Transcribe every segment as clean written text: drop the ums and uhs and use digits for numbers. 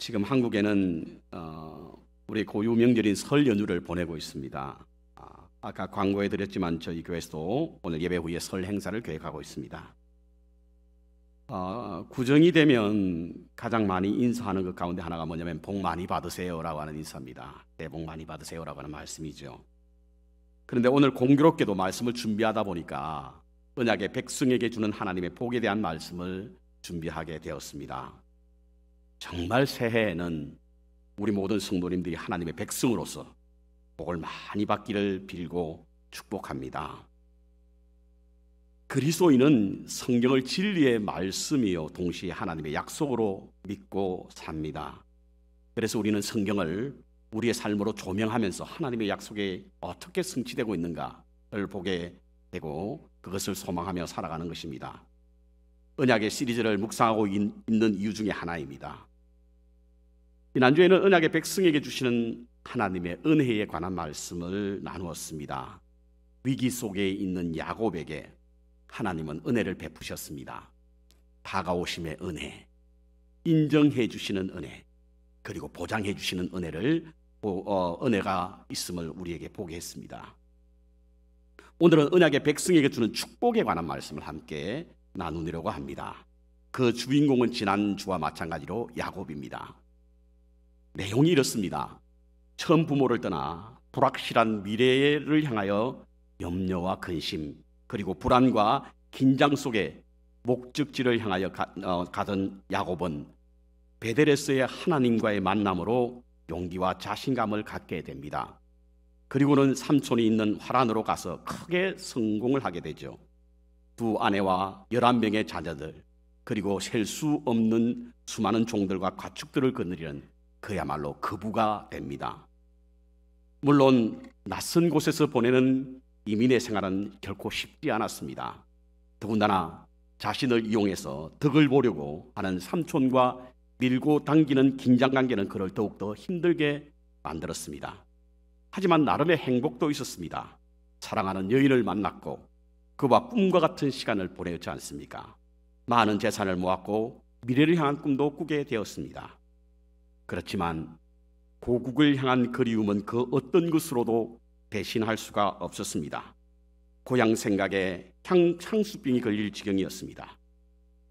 지금 한국에는 우리 고유 명절인 설 연휴를 보내고 있습니다. 아까 광고해 드렸지만 저희 교회에서도 오늘 예배 후에 설 행사를 계획하고 있습니다. 구정이 되면 가장 많이 인사하는 것 가운데 하나가 뭐냐면 복 많이 받으세요라고 하는 인사입니다. 네, 복 많이 받으세요라고 하는 말씀이죠. 그런데 오늘 공교롭게도 말씀을 준비하다 보니까 언약의 백성에게 주는 하나님의 복에 대한 말씀을 준비하게 되었습니다. 정말 새해에는 우리 모든 성도님들이 하나님의 백성으로서 복을 많이 받기를 빌고 축복합니다. 그리스도인은 성경을 진리의 말씀이요 동시에 하나님의 약속으로 믿고 삽니다. 그래서 우리는 성경을 우리의 삶으로 조명하면서 하나님의 약속에 어떻게 성취되고 있는가를 보게 되고 그것을 소망하며 살아가는 것입니다. 언약의 시리즈를 묵상하고 있는 이유 중에 하나입니다. 지난주에는 언약의 백성에게 주시는 하나님의 은혜에 관한 말씀을 나누었습니다. 위기 속에 있는 야곱에게 하나님은 은혜를 베푸셨습니다. 다가오심의 은혜, 인정해 주시는 은혜, 그리고 보장해 주시는 은혜가 있음을 우리에게 보게 했습니다. 오늘은 언약의 백성에게 주는 축복에 관한 말씀을 함께 나누려고 합니다. 그 주인공은 지난주와 마찬가지로 야곱입니다. 내용이 이렇습니다. 처음 부모를 떠나 불확실한 미래를 향하여 염려와 근심 그리고 불안과 긴장 속에 목적지를 향하여 가던 야곱은 베델에서의 하나님과의 만남으로 용기와 자신감을 갖게 됩니다. 그리고는 삼촌이 있는 화란으로 가서 크게 성공을 하게 되죠. 두 아내와 11명의 자녀들 그리고 셀 수 없는 수많은 종들과 가축들을 거느리는 그야말로 거부가 됩니다. 물론 낯선 곳에서 보내는 이민의 생활은 결코 쉽지 않았습니다. 더군다나 자신을 이용해서 덕을 보려고 하는 삼촌과 밀고 당기는 긴장관계는 그를 더욱더 힘들게 만들었습니다. 하지만 나름의 행복도 있었습니다. 사랑하는 여인을 만났고 그와 꿈과 같은 시간을 보내지 않습니까? 많은 재산을 모았고 미래를 향한 꿈도 꾸게 되었습니다. 그렇지만 고국을 향한 그리움은 그 어떤 것으로도 대신할 수가 없었습니다. 고향 생각에 향수병이 걸릴 지경이었습니다.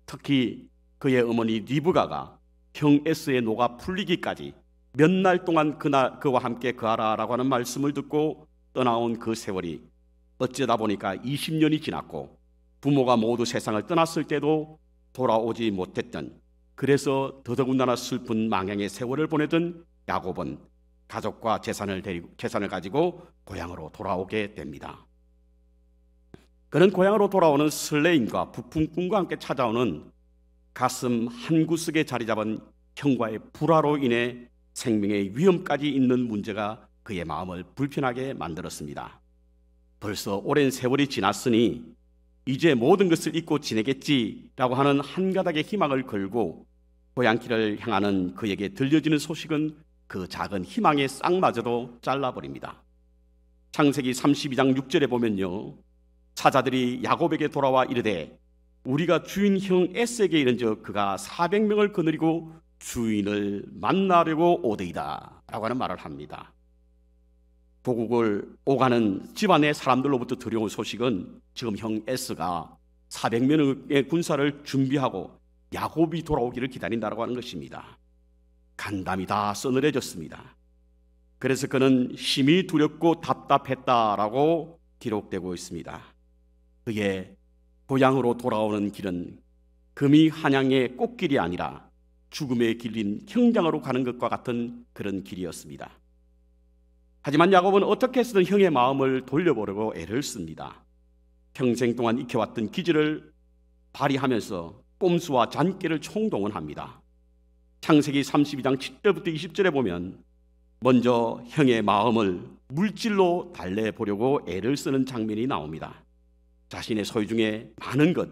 특히 그의 어머니 리브가가 형 에스의 노가 풀리기까지 몇 날 동안 그와 함께 거하라라고 하는 말씀을 듣고 떠나온 그 세월이 어쩌다 보니까 20년이 지났고 부모가 모두 세상을 떠났을 때도 돌아오지 못했던, 그래서 더더군다나 슬픈 망향의 세월을 보내던 야곱은 가족과 재산을 가지고 고향으로 돌아오게 됩니다. 그는 고향으로 돌아오는 설레임과 부푼 꿈과 함께 찾아오는 가슴 한구석에 자리 잡은 형과의 불화로 인해 생명의 위험까지 있는 문제가 그의 마음을 불편하게 만들었습니다. 벌써 오랜 세월이 지났으니 이제 모든 것을 잊고 지내겠지라고 하는 한 가닥의 희망을 걸고 고향길을 향하는 그에게 들려지는 소식은 그 작은 희망의 싹마저도 잘라버립니다. 창세기 32장 6절에 보면요, 사자들이 야곱에게 돌아와 이르되 우리가 주인 형 에스에게 이른즉 그가 400명을 거느리고 주인을 만나려고 오더이다 라고 하는 말을 합니다. 고국을 오가는 집안의 사람들로부터 들려온 소식은 지금 형 에스가 400명의 군사를 준비하고 야곱이 돌아오기를 기다린다고 하는 것입니다. 간담이 다 서늘해졌습니다. 그래서 그는 심히 두렵고 답답했다라고 기록되고 있습니다. 그의 고향으로 돌아오는 길은 금이 한양의 꽃길이 아니라 죽음에 길린 형장으로 가는 것과 같은 그런 길이었습니다. 하지만 야곱은 어떻게 해서든 형의 마음을 돌려보려고 애를 씁니다. 평생 동안 익혀왔던 기질을 발휘하면서 꼼수와 잔꾀를 총동원합니다. 창세기 32장 7절부터 20절에 보면 먼저 형의 마음을 물질로 달래보려고 애를 쓰는 장면이 나옵니다. 자신의 소유 중에 많은 것,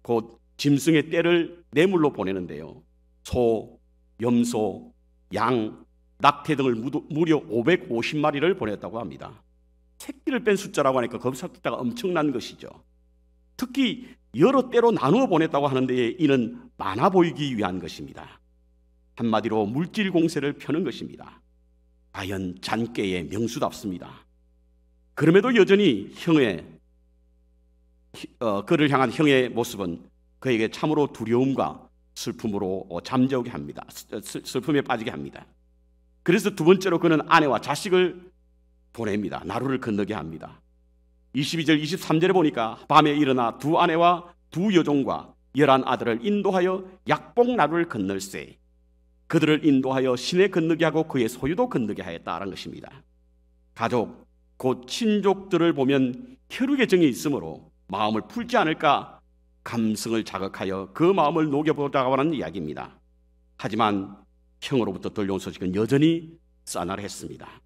곧 짐승의 떼를 뇌물로 보내는데요. 소, 염소, 양, 낙태 등을 무려 550마리를 보냈다고 합니다. 새끼를 뺀 숫자라고 하니까 그 숫자가 엄청난 것이죠. 특히 여러 때로 나누어 보냈다고 하는데 이는 많아 보이기 위한 것입니다. 한마디로 물질 공세를 펴는 것입니다. 과연 잔꾀의 명수답습니다. 그럼에도 여전히 그를 향한 형의 모습은 그에게 참으로 두려움과 슬픔으로 잠재우게 합니다. 슬픔에 빠지게 합니다. 그래서 두 번째로 그는 아내와 자식을 보냅니다. 나루를 건너게 합니다. 22절 23절에 보니까 밤에 일어나 두 아내와 두 여종과 11 아들을 인도하여 약복 나루를 건널세. 그들을 인도하여 시내 건너게 하고 그의 소유도 건너게 하였다라는 것입니다. 가족 곧 친족들을 보면 혈육의 정이 있으므로 마음을 풀지 않을까 감성을 자극하여 그 마음을 녹여보자고 하는 이야기입니다. 하지만 형으로부터 들려온 소식은 여전히 싸늘했습니다.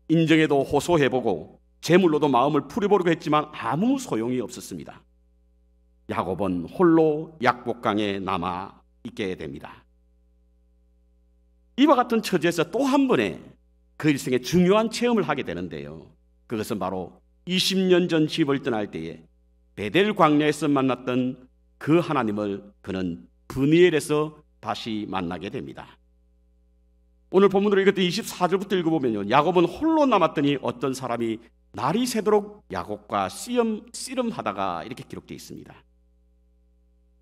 인정에도 호소해보고 재물로도 마음을 풀어보려고 했지만 아무 소용이 없었습니다. 야곱은 홀로 약복강에 남아 있게 됩니다. 이와 같은 처지에서 또 한 번의 그 일생의 중요한 체험을 하게 되는데요. 그것은 바로 20년 전 집을 떠날 때에 베델 광야에서 만났던 그 하나님을 그는 브니엘에서 다시 만나게 됩니다. 오늘 본문으로 읽었던 24절부터 읽어보면요, 야곱은 홀로 남았더니 어떤 사람이 날이 새도록 야곱과 씨름하다가 이렇게 기록되어 있습니다.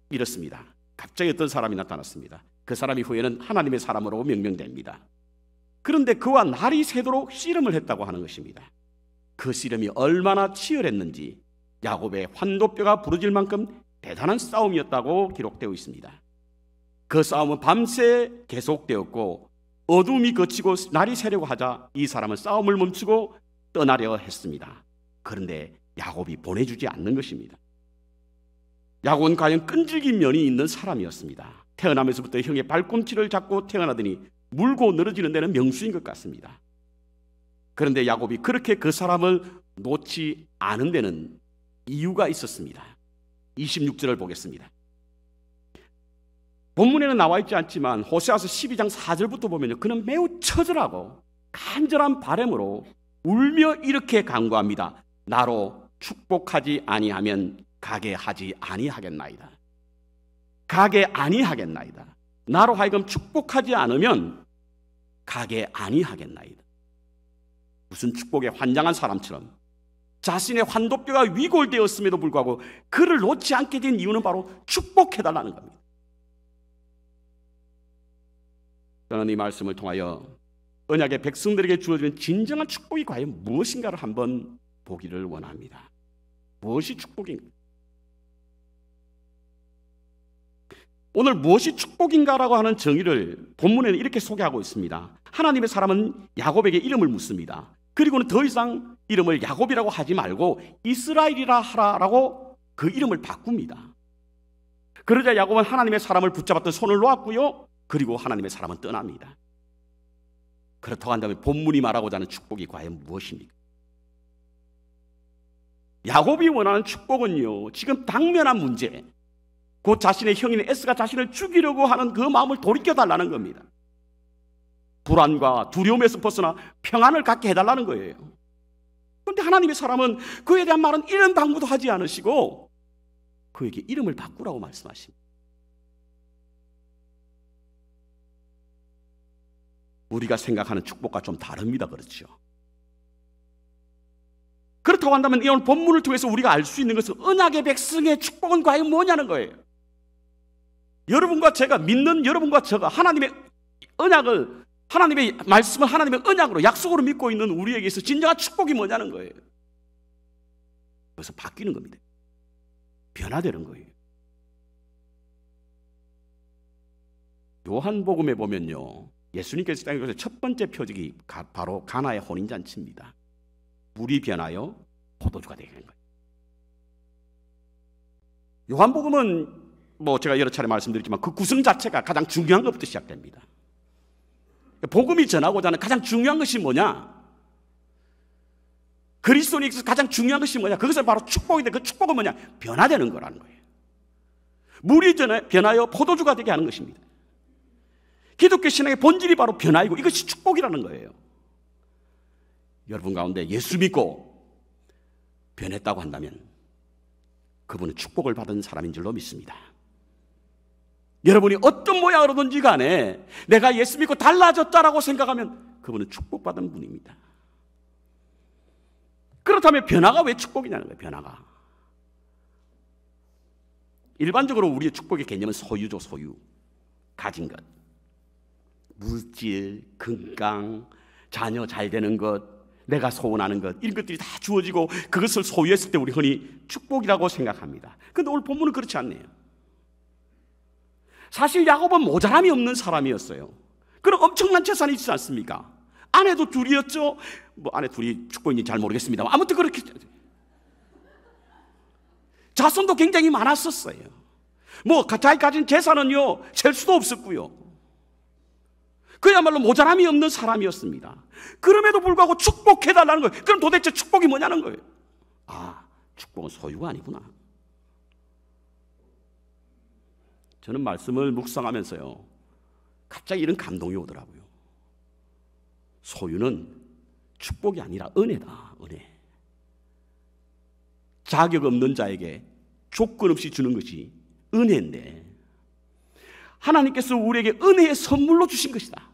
이렇습니다. 갑자기 어떤 사람이 나타났습니다. 그 사람이 후에는 하나님의 사람으로 명명됩니다. 그런데 그와 날이 새도록 씨름을 했다고 하는 것입니다. 그 씨름이 얼마나 치열했는지 야곱의 환도뼈가 부러질 만큼 대단한 싸움이었다고 기록되어 있습니다. 그 싸움은 밤새 계속되었고 어둠이 거치고 날이 새려고 하자 이 사람은 싸움을 멈추고 떠나려 했습니다. 그런데 야곱이 보내주지 않는 것입니다. 야곱은 과연 끈질긴 면이 있는 사람이었습니다. 태어나면서부터 형의 발꿈치를 잡고 태어나더니 물고 늘어지는 데는 명수인 것 같습니다. 그런데 야곱이 그렇게 그 사람을 놓지 않은 데는 이유가 있었습니다. 26절을 보겠습니다. 본문에는 나와 있지 않지만 호세아서 12장 4절부터 보면 그는 매우 처절하고 간절한 바람으로 울며 이렇게 간구합니다. 나로 축복하지 아니하면 가게 하지 아니하겠나이다. 가게 아니하겠나이다. 나로 하여금 축복하지 않으면 가게 아니하겠나이다. 무슨 축복에 환장한 사람처럼 자신의 환도뼈가 위골되었음에도 불구하고 그를 놓지 않게 된 이유는 바로 축복해달라는 겁니다. 저는 이 말씀을 통하여 언약의 백성들에게 주어지는 진정한 축복이 과연 무엇인가를 한번 보기를 원합니다. 무엇이 축복인가? 오늘 무엇이 축복인가라고 하는 정의를 본문에는 이렇게 소개하고 있습니다. 하나님의 사람은 야곱에게 이름을 묻습니다. 그리고는 더 이상 이름을 야곱이라고 하지 말고 이스라엘이라 하라라고 그 이름을 바꿉니다. 그러자 야곱은 하나님의 사람을 붙잡았던 손을 놓았고요. 그리고 하나님의 사람은 떠납니다. 그렇다고 한다면 본문이 말하고자 하는 축복이 과연 무엇입니까? 야곱이 원하는 축복은요, 지금 당면한 문제, 곧 자신의 형인 에스가 자신을 죽이려고 하는 그 마음을 돌이켜달라는 겁니다. 불안과 두려움에서 벗어나 평안을 갖게 해달라는 거예요. 그런데 하나님의 사람은 그에 대한 말은 이런 당부도 하지 않으시고 그에게 이름을 바꾸라고 말씀하십니다. 우리가 생각하는 축복과 좀 다릅니다. 그렇죠? 그렇다고 한다면 오늘 본문을 통해서 우리가 알 수 있는 것은 언약의 백성의 축복은 과연 뭐냐는 거예요. 여러분과 제가 믿는 여러분과 제가 하나님의 언약을, 하나님의 말씀을 하나님의 언약으로 약속으로 믿고 있는 우리에게 있어 진정한 축복이 뭐냐는 거예요. 그래서 바뀌는 겁니다. 변화되는 거예요. 요한복음에 보면요, 예수님께서 땅에 오셔서 첫 번째 표적이 바로 가나의 혼인잔치입니다. 물이 변하여 포도주가 되게 된 거예요. 요한복음은 제가 여러 차례 말씀드렸지만 그 구성 자체가 가장 중요한 것부터 시작됩니다. 복음이 전하고자 하는 가장 중요한 것이 뭐냐? 그리스도인에게서 가장 중요한 것이 뭐냐? 그것은 바로 축복인데 그 축복은 뭐냐? 변화되는 거라는 거예요. 물이 변하여 포도주가 되게 하는 것입니다. 기독교 신앙의 본질이 바로 변화이고 이것이 축복이라는 거예요. 여러분 가운데 예수 믿고 변했다고 한다면 그분은 축복을 받은 사람인 줄로 믿습니다. 여러분이 어떤 모양으로든지 간에 내가 예수 믿고 달라졌다라고 생각하면 그분은 축복받은 분입니다. 그렇다면 변화가 왜 축복이냐는 거예요. 변화가. 일반적으로 우리의 축복의 개념은 소유죠. 소유. 가진 것. 물질, 건강, 자녀 잘 되는 것, 내가 소원하는 것, 이런 것들이 다 주어지고 그것을 소유했을 때 우리 흔히 축복이라고 생각합니다. 그런데 오늘 본문은 그렇지 않네요. 사실 야곱은 모자람이 없는 사람이었어요. 그럼 엄청난 재산이 있지 않습니까? 아내도 둘이었죠. 뭐 아내 둘이 축복인지 잘 모르겠습니다. 아무튼 그렇게 자손도 굉장히 많았었어요. 뭐 자기 가진 재산은요 셀 수도 없었고요. 그야말로 모자람이 없는 사람이었습니다. 그럼에도 불구하고 축복해달라는 거예요. 그럼 도대체 축복이 뭐냐는 거예요. 아, 축복은 소유가 아니구나. 저는 말씀을 묵상하면서요 갑자기 이런 감동이 오더라고요. 소유는 축복이 아니라 은혜다. 은혜. 자격 없는 자에게 조건 없이 주는 것이 은혜인데 하나님께서 우리에게 은혜의 선물로 주신 것이다.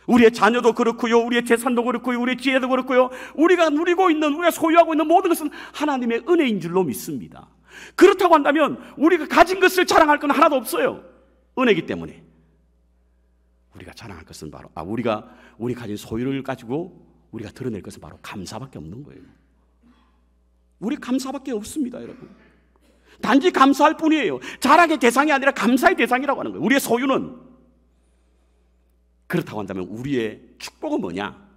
우리의 자녀도 그렇고요, 우리의 재산도 그렇고요, 우리의 지혜도 그렇고요, 우리가 누리고 있는, 우리가 소유하고 있는 모든 것은 하나님의 은혜인 줄로 믿습니다. 그렇다고 한다면 우리가 가진 것을 자랑할 건 하나도 없어요. 은혜이기 때문에. 우리가 자랑할 것은 바로 우리 가진 소유를 가지고 우리가 드러낼 것은 바로 감사밖에 없는 거예요. 우리 감사밖에 없습니다, 여러분. 단지 감사할 뿐이에요. 자랑의 대상이 아니라 감사의 대상이라고 하는 거예요. 우리의 소유는. 그렇다고 한다면 우리의 축복은 뭐냐?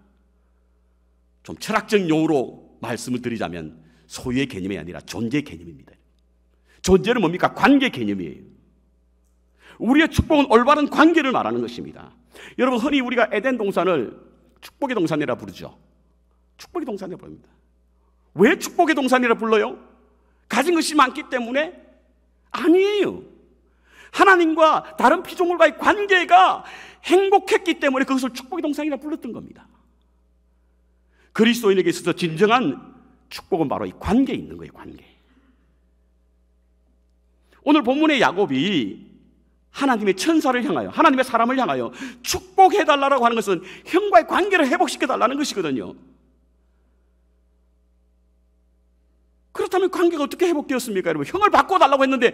좀 철학적 용어로 말씀을 드리자면 소유의 개념이 아니라 존재의 개념입니다. 존재는 뭡니까? 관계 개념이에요. 우리의 축복은 올바른 관계를 말하는 것입니다. 여러분, 흔히 우리가 에덴 동산을 축복의 동산이라 부르죠. 축복의 동산이라 부릅니다. 왜 축복의 동산이라 불러요? 가진 것이 많기 때문에? 아니에요. 하나님과 다른 피조물과의 관계가 행복했기 때문에 그것을 축복의 동산이라 불렀던 겁니다. 그리스도인에게 있어서 진정한 축복은 바로 이 관계에 있는 거예요. 관계. 오늘 본문의 야곱이 하나님의 천사를 향하여, 하나님의 사람을 향하여 축복해달라고 하는 것은 형과의 관계를 회복시켜달라는 것이거든요. 그렇다면 관계가 어떻게 회복되었습니까? 여러분, 형을 바꿔달라고 했는데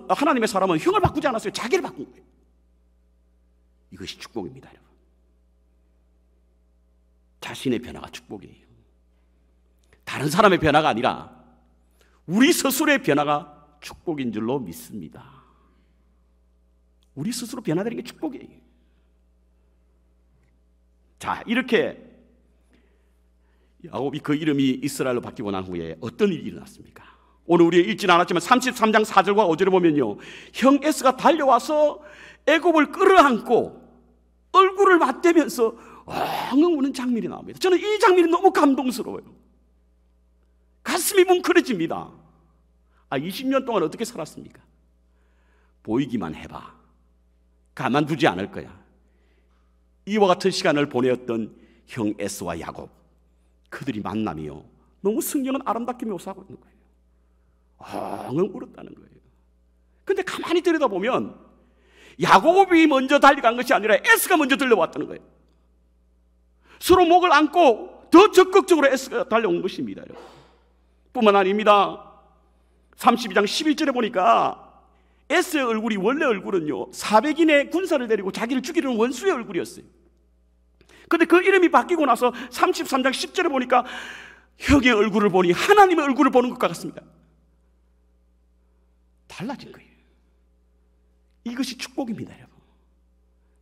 하나님의 사람은 형을 바꾸지 않았어요. 자기를 바꾼 거예요. 이것이 축복입니다, 여러분. 자신의 변화가 축복이에요. 다른 사람의 변화가 아니라 우리 스스로의 변화가 축복인 줄로 믿습니다. 우리 스스로 변화되는 게 축복이에요. 자, 이렇게 야곱이 그 이름이 이스라엘로 바뀌고 난 후에 어떤 일이 일어났습니까? 오늘 우리 읽지는 않았지만 33장 4절과 5절에 보면요, 형 에스가 달려와서 애굽을 끌어안고 얼굴을 맞대면서 엉엉 우는 장면이 나옵니다. 저는 이 장면이 너무 감동스러워요. 가슴이 뭉클해집니다. 20년 동안 어떻게 살았습니까? 보이기만 해봐. 가만두지 않을 거야. 이와 같은 시간을 보내었던 형 에스와 야곱, 그들이 만남이요, 너무 성경은 아름답게 묘사하고 있는 거예요. 엉엉 울었다는 거예요. 근데 가만히 들여다보면 야곱이 먼저 달려간 것이 아니라 에스가 먼저 들려왔다는 거예요. 서로 목을 안고 더 적극적으로 에스가 달려온 것입니다. 뿐만 아닙니다. 32장 11절에 보니까 에스의 얼굴이, 원래 얼굴은요 400인의 군사를 데리고 자기를 죽이려는 원수의 얼굴이었어요. 근데 그 이름이 바뀌고 나서 33장 10절에 보니까 형의 얼굴을 보니 하나님의 얼굴을 보는 것 같습니다. 달라진 거예요. 이것이 축복입니다, 여러분.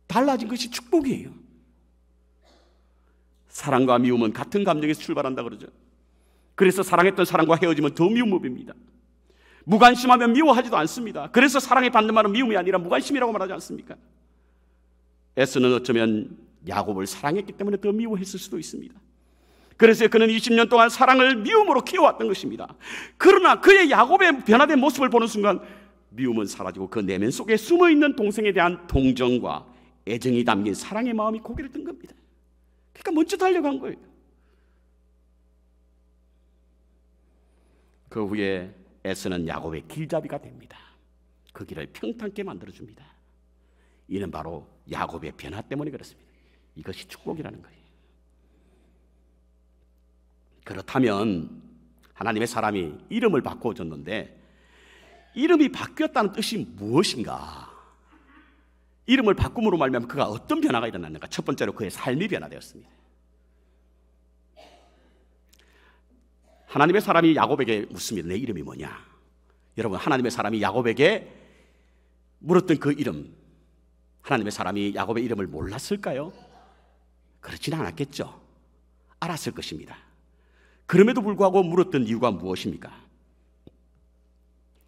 달라진 것이 축복이에요. 사랑과 미움은 같은 감정에서 출발한다 그러죠. 그래서 사랑했던 사람과 헤어지면 더 미움입니다. 무관심하면 미워하지도 않습니다. 그래서 사랑에 받는 말은 미움이 아니라 무관심이라고 말하지 않습니까? 에스는 어쩌면 야곱을 사랑했기 때문에 더 미워했을 수도 있습니다. 그래서 그는 20년 동안 사랑을 미움으로 키워왔던 것입니다. 그러나 그의 야곱의 변화된 모습을 보는 순간 미움은 사라지고 그 내면 속에 숨어있는 동생에 대한 동정과 애정이 담긴 사랑의 마음이 고개를 든 겁니다. 그러니까 먼저 달려간 거예요. 그 후에 에스는 야곱의 길잡이가 됩니다. 그 길을 평탄케 만들어줍니다. 이는 바로 야곱의 변화 때문에 그렇습니다. 이것이 축복이라는 거예요. 그렇다면 하나님의 사람이 이름을 바꿔줬는데 이름이 바뀌었다는 뜻이 무엇인가? 이름을 바꿈으로 말미암아 그가 어떤 변화가 일어났는가? 첫 번째로 그의 삶이 변화되었습니다. 하나님의 사람이 야곱에게 묻습니다. 내 이름이 뭐냐? 여러분, 하나님의 사람이 야곱에게 물었던 그 이름, 하나님의 사람이 야곱의 이름을 몰랐을까요? 그렇지는 않았겠죠. 알았을 것입니다. 그럼에도 불구하고 물었던 이유가 무엇입니까?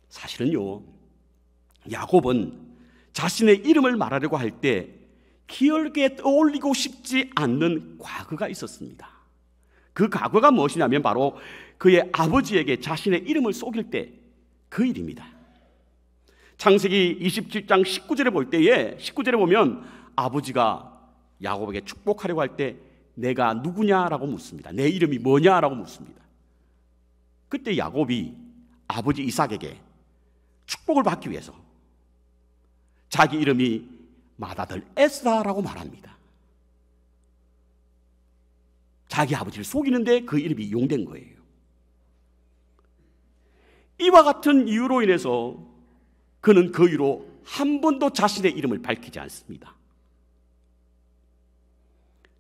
사실은요, 야곱은 자신의 이름을 말하려고 할 때 기억에 떠올리고 싶지 않는 과거가 있었습니다. 그 과거가 무엇이냐면 바로 그의 아버지에게 자신의 이름을 속일 때 그 일입니다. 창세기 27장 19절에 볼 때에 19절에 보면 아버지가 야곱에게 축복하려고 할 때 내가 누구냐라고 묻습니다. 내 이름이 뭐냐라고 묻습니다. 그때 야곱이 아버지 이삭에게 축복을 받기 위해서 자기 이름이 맏아들 에스다라고 말합니다. 자기 아버지를 속이는데 그 이름이 이용된 거예요. 이와 같은 이유로 인해서 그는 그 이후로 한 번도 자신의 이름을 밝히지 않습니다.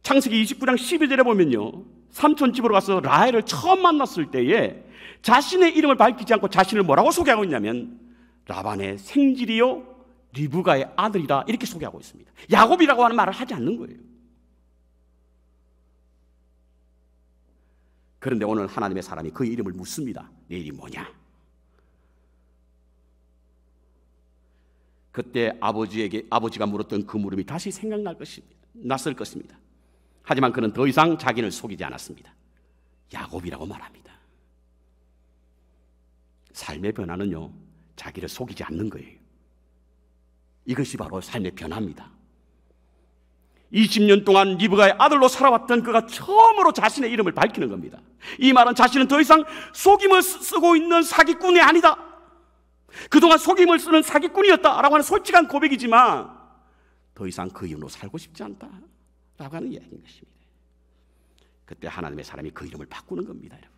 창세기 29장 12절에 보면요, 삼촌 집으로 가서 라헬을 처음 만났을 때에 자신의 이름을 밝히지 않고 자신을 뭐라고 소개하고 있냐면 라반의 생질이요 리브가의 아들이라 이렇게 소개하고 있습니다. 야곱이라고 하는 말을 하지 않는 거예요. 그런데 오늘 하나님의 사람이 그의 이름을 묻습니다. 내 이름이 뭐냐? 그때 아버지가 물었던 그 물음이 다시 났을 것입니다. 하지만 그는 더 이상 자기를 속이지 않았습니다. 야곱이라고 말합니다. 삶의 변화는요, 자기를 속이지 않는 거예요. 이것이 바로 삶의 변화입니다. 20년 동안 리브가의 아들로 살아왔던 그가 처음으로 자신의 이름을 밝히는 겁니다. 이 말은 자신은 더 이상 속임을 쓰고 있는 사기꾼이 아니다, 그동안 속임을 쓰는 사기꾼이었다라고 하는 솔직한 고백이지만 더 이상 그 이름으로 살고 싶지 않다라고 하는 이야기인 것입니다. 그때 하나님의 사람이 그 이름을 바꾸는 겁니다. 여러분,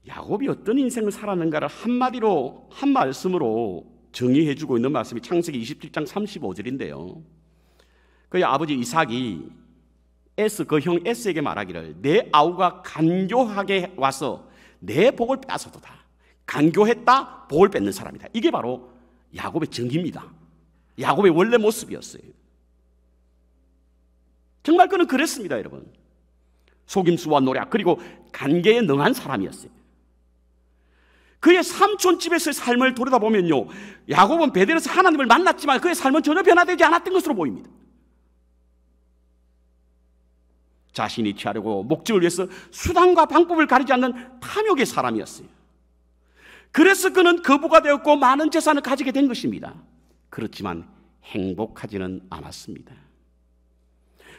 야곱이 어떤 인생을 살았는가를 한마디로 한 말씀으로 정의해주고 있는 말씀이 창세기 27장 35절인데요 그의 아버지 이삭이 그 형 에스에게 말하기를 내 아우가 간교하게 와서 내 복을 뺏어도다. 간교했다, 복을 뺏는 사람이다. 이게 바로 야곱의 정기입니다. 야곱의 원래 모습이었어요. 정말 그는 그랬습니다. 여러분, 속임수와 노략 그리고 관계에 능한 사람이었어요. 그의 삼촌 집에서의 삶을 돌아보면요, 야곱은 베델에서 하나님을 만났지만 그의 삶은 전혀 변화되지 않았던 것으로 보입니다. 자신이 취하려고 목적을 위해서 수단과 방법을 가리지 않는 탐욕의 사람이었어요. 그래서 그는 거부가 되었고 많은 재산을 가지게 된 것입니다. 그렇지만 행복하지는 않았습니다.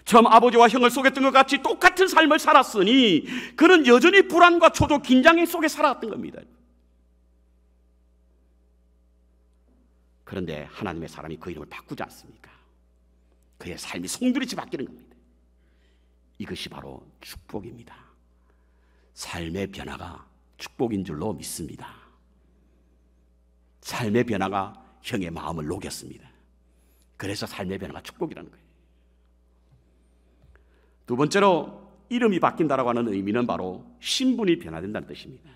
처음 아버지와 형을 속였던 것 같이 똑같은 삶을 살았으니 그는 여전히 불안과 초조, 긴장 속에 살아왔던 겁니다. 그런데 하나님의 사람이 그 이름을 바꾸지 않습니까? 그의 삶이 송두리째 바뀌는 겁니다. 이것이 바로 축복입니다. 삶의 변화가 축복인 줄로 믿습니다. 삶의 변화가 형의 마음을 녹였습니다. 그래서 삶의 변화가 축복이라는 거예요. 두 번째로 이름이 바뀐다라고 하는 의미는 바로 신분이 변화된다는 뜻입니다.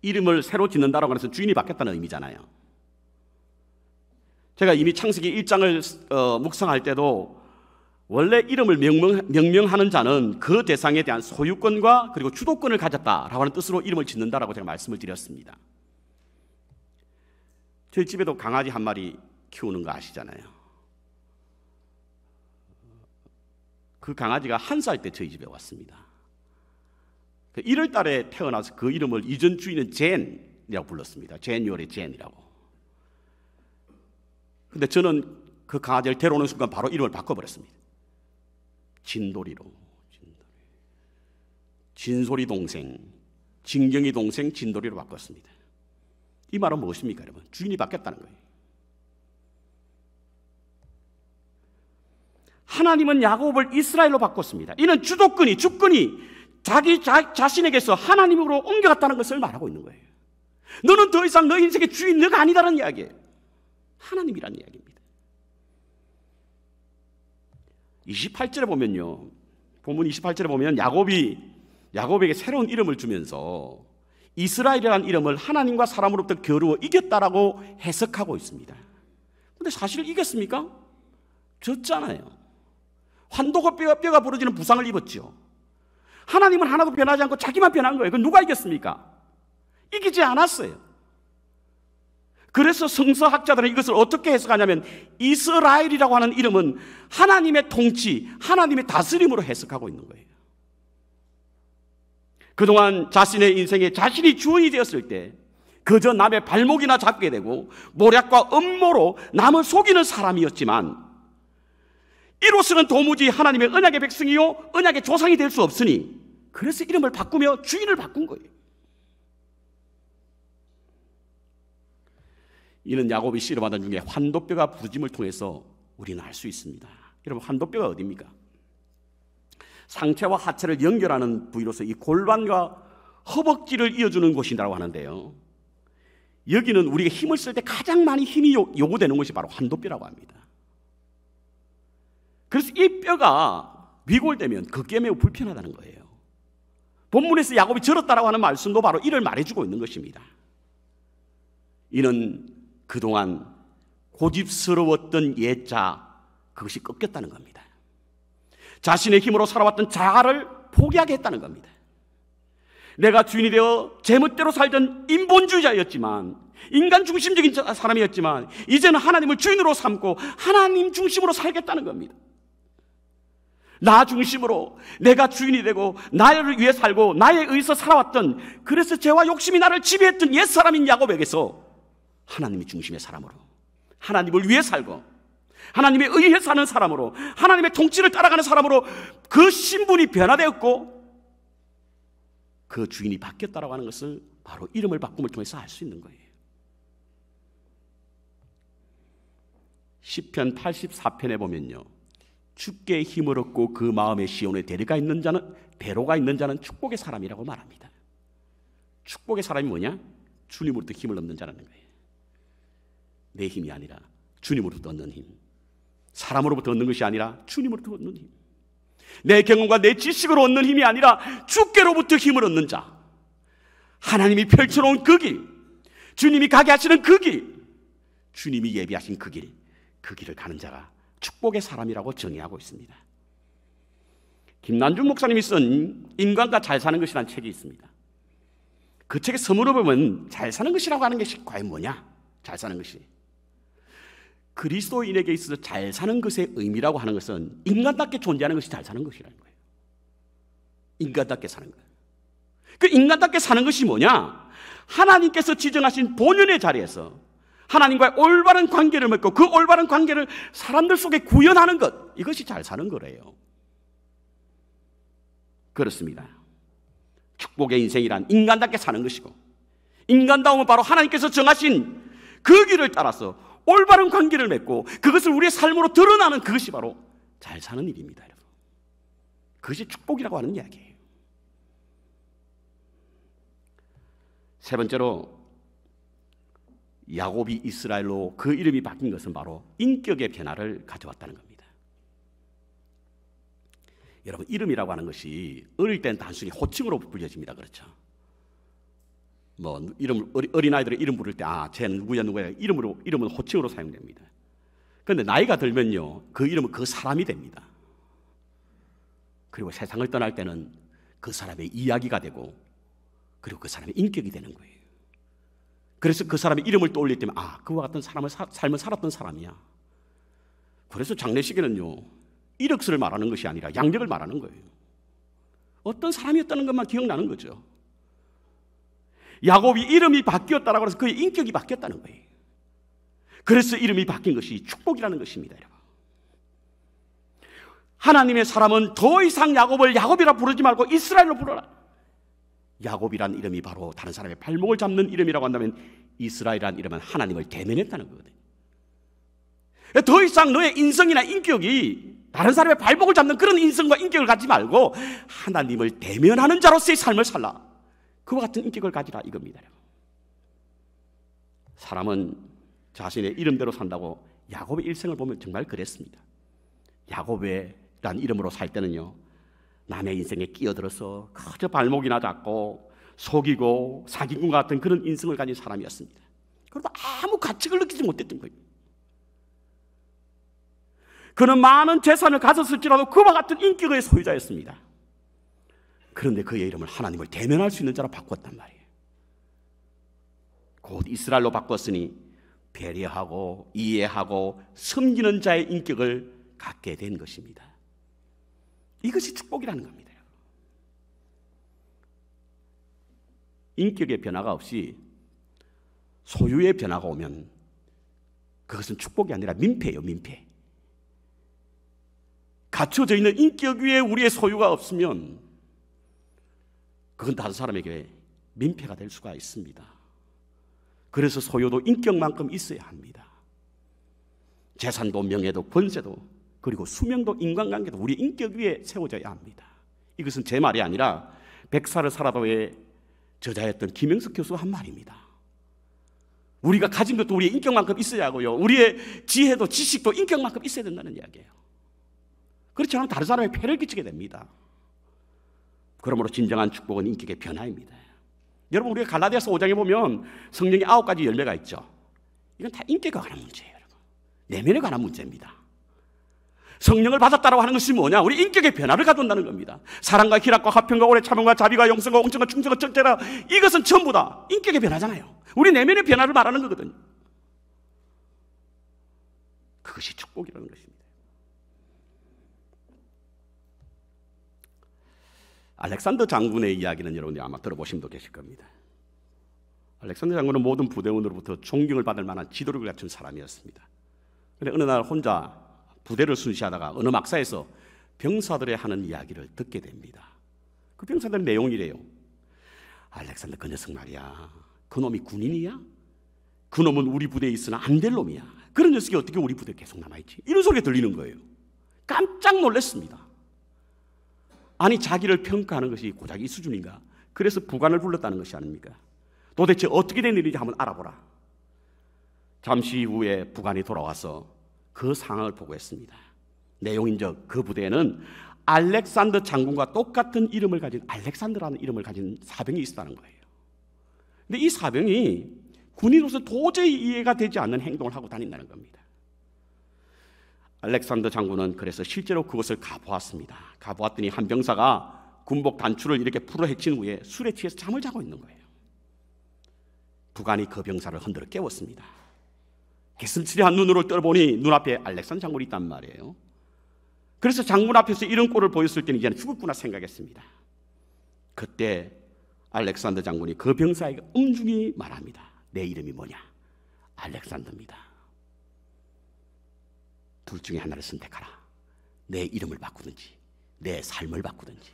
이름을 새로 짓는다라고 해서 주인이 바뀌었다는 의미잖아요. 제가 이미 창세기 1장을 묵상할 때도 원래 이름을 명명하는 자는 그 대상에 대한 소유권과 그리고 주도권을 가졌다라고 하는 뜻으로 이름을 짓는다라고 제가 말씀을 드렸습니다. 저희 집에도 강아지 한 마리 키우는 거 아시잖아요. 그 강아지가 1살 때 저희 집에 왔습니다. 1월 달에 태어나서 그 이름을 이전 주인은 젠이라고 불렀습니다. 제뉴얼의 젠이라고. 근데 저는 그 강아지를 데려오는 순간 바로 이름을 바꿔버렸습니다. 진돌이로. 진소리 동생 진경이 동생 진돌이로 바꿨습니다. 이 말은 무엇입니까, 여러분? 주인이 바뀌었다는 거예요. 하나님은 야곱을 이스라엘로 바꿨습니다. 이는 주권이 자기 자신에게서 하나님으로 옮겨갔다는 것을 말하고 있는 거예요. 너는 더 이상 너 인생의 주인, 너가 아니다라는 이야기예요. 하나님이라는 이야기입니다. 28절에 보면요, 본문 28절에 보면 야곱에게 새로운 이름을 주면서 이스라엘이라는 이름을 하나님과 사람으로부터 겨루어 이겼다라고 해석하고 있습니다. 그런데 사실 이겼습니까? 졌잖아요. 환도가 뼈가 부러지는 부상을 입었죠. 하나님은 하나도 변하지 않고 자기만 변한 거예요. 그럼 누가 이겼습니까? 이기지 않았어요. 그래서 성서학자들은 이것을 어떻게 해석하냐면 이스라엘이라고 하는 이름은 하나님의 통치, 하나님의 다스림으로 해석하고 있는 거예요. 그동안 자신의 인생에 자신이 주인이 되었을 때 그저 남의 발목이나 잡게 되고 모략과 음모로 남을 속이는 사람이었지만 이로서는 도무지 하나님의 언약의 백성이요 언약의 조상이 될 수 없으니 그래서 이름을 바꾸며 주인을 바꾼 거예요. 이는 야곱이 씨름하던 중에 환도뼈가 부러짐을 통해서 우리는 알 수 있습니다. 여러분, 환도뼈가 어디입니까? 상체와 하체를 연결하는 부위로서 이 골반과 허벅지를 이어주는 곳이라고 하는데요, 여기는 우리가 힘을 쓸 때 가장 많이 힘이 요구되는 것이 바로 환도뼈라고 합니다. 그래서 이 뼈가 위골되면 그게 매우 불편하다는 거예요. 본문에서 야곱이 절었다라고 하는 말씀도 바로 이를 말해주고 있는 것입니다. 이는 그동안 고집스러웠던 옛자, 그것이 꺾였다는 겁니다. 자신의 힘으로 살아왔던 자아를 포기하게 했다는 겁니다. 내가 주인이 되어 제멋대로 살던 인본주의자였지만, 인간 중심적인 사람이었지만 이제는 하나님을 주인으로 삼고 하나님 중심으로 살겠다는 겁니다. 나 중심으로 내가 주인이 되고 나를 위해 살고 나에 의해서 살아왔던, 그래서 죄와 욕심이 나를 지배했던 옛사람인 야곱에게서 하나님이 중심의 사람으로, 하나님을 위해 살고 하나님에 의해 사는 사람으로, 하나님의 통치를 따라가는 사람으로 그 신분이 변화되었고 그 주인이 바뀌었다라고 하는 것을 바로 이름을 바꿈을 통해서 알 수 있는 거예요. 시편 84편에 보면요, 주께 힘을 얻고 그 마음의 시온에 대로가 있는 자는 축복의 사람이라고 말합니다. 축복의 사람이 뭐냐? 주님으로부터 힘을 얻는 자라는 거예요. 내 힘이 아니라 주님으로부터 얻는 힘, 사람으로부터 얻는 것이 아니라 주님으로부터 얻는 힘, 내 경험과 내 지식으로 얻는 힘이 아니라 주께로부터 힘을 얻는 자, 하나님이 펼쳐놓은 그 길, 주님이 가게 하시는 그 길, 주님이 예비하신 그 길을 가는 자가 축복의 사람이라고 정의하고 있습니다. 김난중 목사님이 쓴 인간과 잘 사는 것이라는 책이 있습니다. 그 책의 서문을 보면 잘 사는 것이라고 하는 것이 과연 뭐냐? 잘 사는 것이 그리스도인에게 있어서 잘 사는 것의 의미라고 하는 것은 인간답게 존재하는 것이 잘 사는 것이라는 거예요. 인간답게 사는 거예요. 그 인간답게 사는 것이 뭐냐? 하나님께서 지정하신 본연의 자리에서 하나님과의 올바른 관계를 맺고 그 올바른 관계를 사람들 속에 구현하는 것, 이것이 잘 사는 거래요. 그렇습니다. 축복의 인생이란 인간답게 사는 것이고, 인간다움은 바로 하나님께서 정하신 그 길을 따라서 올바른 관계를 맺고 그것을 우리의 삶으로 드러나는 그것이 바로 잘 사는 일입니다, 여러분. 그것이 축복이라고 하는 이야기예요. 세 번째로, 야곱이 이스라엘로 그 이름이 바뀐 것은 바로 인격의 변화를 가져왔다는 겁니다. 여러분, 이름이라고 하는 것이 어릴 때는 단순히 호칭으로 불려집니다. 그렇죠? 어린아이들의 이름 부를 때, 쟤는 누구야 이름은 호칭으로 사용됩니다. 그런데 나이가 들면요, 그 이름은 그 사람이 됩니다. 그리고 세상을 떠날 때는 그 사람의 이야기가 되고, 그리고 그 사람의 인격이 되는 거예요. 그래서 그 사람의 이름을 떠올릴 때면 그와 같은 삶을 살았던 사람이야. 그래서 장례식에는요, 이력서를 말하는 것이 아니라 양력을 말하는 거예요. 어떤 사람이었다는 것만 기억나는 거죠. 야곱이 이름이 바뀌었다라고 해서 그의 인격이 바뀌었다는 거예요. 그래서 이름이 바뀐 것이 축복이라는 것입니다, 여러분. 하나님의 사람은 더 이상 야곱을 야곱이라 부르지 말고 이스라엘로 부르라. 야곱이란 이름이 바로 다른 사람의 발목을 잡는 이름이라고 한다면 이스라엘이란 이름은 하나님을 대면했다는 거거든요. 더 이상 너의 인성이나 인격이 다른 사람의 발목을 잡는 그런 인성과 인격을 갖지 말고 하나님을 대면하는 자로서의 삶을 살라. 그와 같은 인격을 가지라 이겁니다. 사람은 자신의 이름대로 산다고 야곱의 일생을 보면 정말 그랬습니다. 야곱이란 이름으로 살 때는요, 남의 인생에 끼어들어서 그저 발목이나 잡고 속이고 사기꾼 같은 그런 인성을 가진 사람이었습니다. 그러다 아무 가책을 느끼지 못했던 거예요. 그는 많은 재산을 가졌을지라도 그와 같은 인격의 소유자였습니다. 그런데 그의 이름을 하나님을 대면할 수 있는 자로 바꿨단 말이에요. 곧 이스라엘로 바꿨으니 배려하고 이해하고 섬기는 자의 인격을 갖게 된 것입니다. 이것이 축복이라는 겁니다. 인격의 변화가 없이 소유의 변화가 오면 그것은 축복이 아니라 민폐예요, 민폐. 갖춰져 있는 인격 위에 우리의 소유가 없으면 그건 다른 사람에게 민폐가 될 수가 있습니다. 그래서 소유도 인격만큼 있어야 합니다. 재산도 명예도 권세도 그리고 수명도 인간관계도 우리 인격 위에 세워져야 합니다. 이것은 제 말이 아니라 백사를 살아도의 저자였던 김영석 교수가 한 말입니다. 우리가 가진 것도 우리의 인격만큼 있어야 하고요, 우리의 지혜도 지식도 인격만큼 있어야 된다는 이야기예요. 그렇지 않으면 다른 사람에 폐를 끼치게 됩니다. 그러므로 진정한 축복은 인격의 변화입니다. 여러분, 우리가 갈라디아서 5장에 보면 성령의 9가지 열매가 있죠. 이건 다 인격에 관한 문제예요. 여러분. 내면에 관한 문제입니다. 성령을 받았다고 하는 것이 뭐냐? 우리 인격의 변화를 가져온다는 겁니다. 사랑과 희락과 화평과 오래 참음과 자비가 용서가 옹청과 충성과 절제라, 이것은 전부 다 인격의 변화잖아요. 우리 내면의 변화를 말하는 거거든요. 그것이 축복이라는 것입니다. 알렉산더 장군의 이야기는 여러분들이 아마 들어보신 분 계실 겁니다. 알렉산더 장군은 모든 부대원으로부터 존경을 받을 만한 지도력을 갖춘 사람이었습니다. 그런데 어느 날 혼자 부대를 순시하다가 어느 막사에서 병사들의 하는 이야기를 듣게 됩니다. 그 병사들의 내용이래요. 알렉산더 그 녀석 말이야, 그 놈이 군인이야? 그 놈은 우리 부대에 있으나 안 될 놈이야. 그런 녀석이 어떻게 우리 부대에 계속 남아있지? 이런 소리가 들리는 거예요. 깜짝 놀랐습니다. 아니, 자기를 평가하는 것이 고작 이 수준인가? 그래서 부관을 불렀다는 것이 아닙니까? 도대체 어떻게 된 일인지 한번 알아보라. 잠시 후에 부관이 돌아와서 그 상황을 보고했습니다. 내용인즉 그 부대에는 알렉산더 장군과 똑같은 이름을 가진 알렉산더라는 이름을 가진 사병이 있었다는 거예요. 근데 이 사병이 군인으로서 도저히 이해가 되지 않는 행동을 하고 다닌다는 겁니다. 알렉산더 장군은 그래서 실제로 그것을 가보았습니다. 가보았더니 한 병사가 군복 단추를 이렇게 풀어 헤친 후에 술에 취해서 잠을 자고 있는 거예요. 부관이 그 병사를 흔들어 깨웠습니다. 개슴츠레한 눈으로 떠보니 눈앞에 알렉산더 장군이 있단 말이에요. 그래서 장군 앞에서 이런 꼴을 보였을 때는 이제는 죽었구나 생각했습니다. 그때 알렉산더 장군이 그 병사에게 엄중히 말합니다. 내 이름이 뭐냐? 알렉산더입니다. 둘 중에 하나를 선택하라. 내 이름을 바꾸든지 내 삶을 바꾸든지.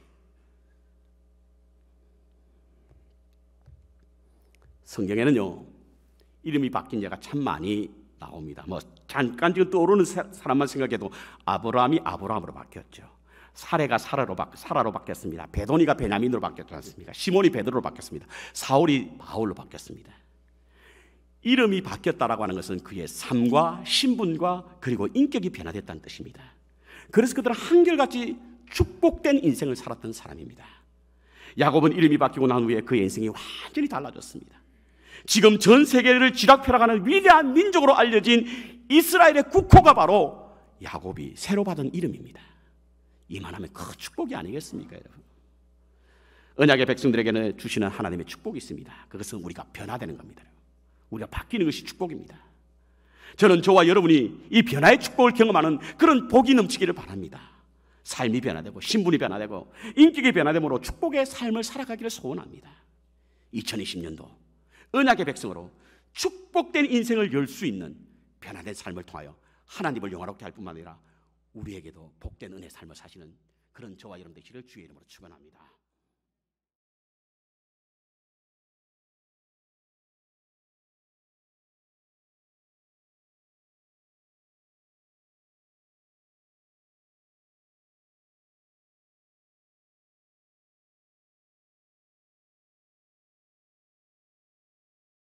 성경에는요, 이름이 바뀐 예가 참 많이 나옵니다. 잠깐 지금 떠오르는 사람만 생각해도 아브라함이 아브라함으로 바뀌었죠. 사레가 사라로 바뀌었습니다. 베도니가 베냐민으로 바뀌었지 않습니까? 시몬이 베드로로 바뀌었습니다. 사울이 바울로 바뀌었습니다. 이름이 바뀌었다라고 하는 것은 그의 삶과 신분과 그리고 인격이 변화됐다는 뜻입니다. 그래서 그들은 한결같이 축복된 인생을 살았던 사람입니다. 야곱은 이름이 바뀌고 난 후에 그의 인생이 완전히 달라졌습니다. 지금 전 세계를 쥐락펴락하는 위대한 민족으로 알려진 이스라엘의 국호가 바로 야곱이 새로 받은 이름입니다. 이만하면 그 축복이 아니겠습니까, 여러분? 언약의 백성들에게는 주시는 하나님의 축복이 있습니다. 그것은 우리가 변화되는 겁니다. 우리가 바뀌는 것이 축복입니다. 저는 저와 여러분이 이 변화의 축복을 경험하는 그런 복이 넘치기를 바랍니다. 삶이 변화되고 신분이 변화되고 인격이 변화됨으로 축복의 삶을 살아가기를 소원합니다. 2020년도 언약의 백성으로 축복된 인생을 열 수 있는 변화된 삶을 통하여 하나님을 영화롭게 할 뿐만 아니라 우리에게도 복된 은혜의 삶을 사시는 그런 저와 여러분 되시기를 주의 이름으로 축원합니다.